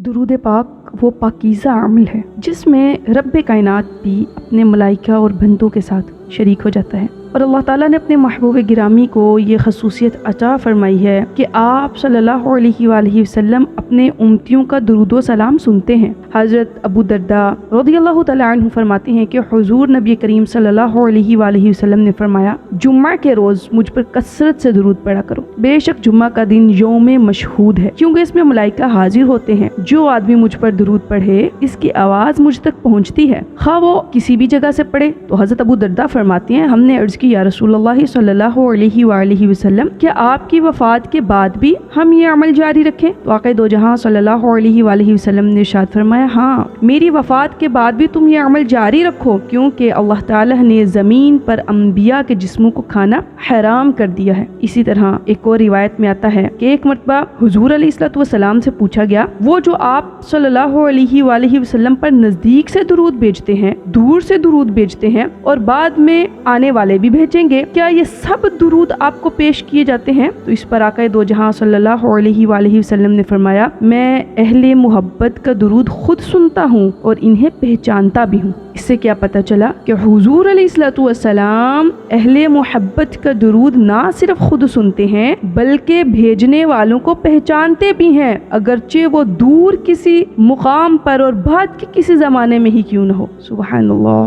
درود پاک وہ پاکیزہ عمل ہے جس میں رب کائنات بھی اپنے ملائکہ اور بندوں کے ساتھ شریک ہو جاتا ہے، اور اللہ تعالیٰ نے اپنے محبوب گرامی کو یہ خصوصیت عطا فرمائی ہے کہ آپ صلی اللہ علیہ وآلہ وسلم اپنے امتیوں کا درود و سلام سنتے ہیں۔ حضرت ابو درداء رضی اللہ تعالیٰ عنہ فرماتے ہیں کہ حضور نبی کریم صلی اللہ علیہ وآلہ وسلم نے فرمایا، جمعہ کے روز مجھ پر کثرت سے درود پڑھا کرو، بے شک جمعہ کا دن یوم مشہود ہے، کیونکہ اس میں ملائکہ حاضر ہوتے ہیں۔ جو آدمی مجھ پر درود پڑھے اس کی آواز مجھ تک پہنچتی ہے، خواہ وہ کسی بھی جگہ سے پڑھے۔ تو حضرت ابو درداء فرماتے ہیں، ہم نے عرض کی یا رسول اللہ صلی اللہ علیہ وآلہ وسلم، کیا آپ کی وفات کے بعد بھی ہم یہ عمل جاری رکھیں؟ تو آقا دو جہاں صلی اللہ علیہ وآلہ وسلم نے ارشاد فرمایا، ہاں میری وفات کے بعد بھی تم یہ عمل جاری رکھو، کیونکہ اللہ تعالیٰ نے زمین پر انبیاء کے جسموں کو کھانا حرام کر دیا ہے۔ اسی طرح ایک اور روایت میں آتا ہے کہ ایک مرتبہ حضور علیہ الصلوۃ والسلام سے پوچھا گیا، وہ جو آپ صلی اللہ علیہ وآلہ وسلم پر نزدیک سے درود بھیجتے ہیں، دور سے درود بھیجتے ہیں اور بعد میں آنے والے بھی بھیجیں گے، کیا یہ سب درود آپ کو پیش کیے جاتے ہیں؟ تو اس پر آقا دو جہاں صلی اللہ علیہ وآلہ وسلم نے فرمایا، میں اہل محبت کا درود خود سنتا ہوں اور انہیں پہچانتا بھی ہوں۔ اس سے کیا پتہ چلا کہ حضور علیہ الصلوۃ والسلام اہل محبت کا درود نہ صرف خود سنتے ہیں بلکہ بھیجنے والوں کو پہچانتے بھی ہیں، اگرچہ وہ دور کسی مقام پر اور بعد کے کسی زمانے میں ہی کیوں نہ ہو۔ سبحان اللہ۔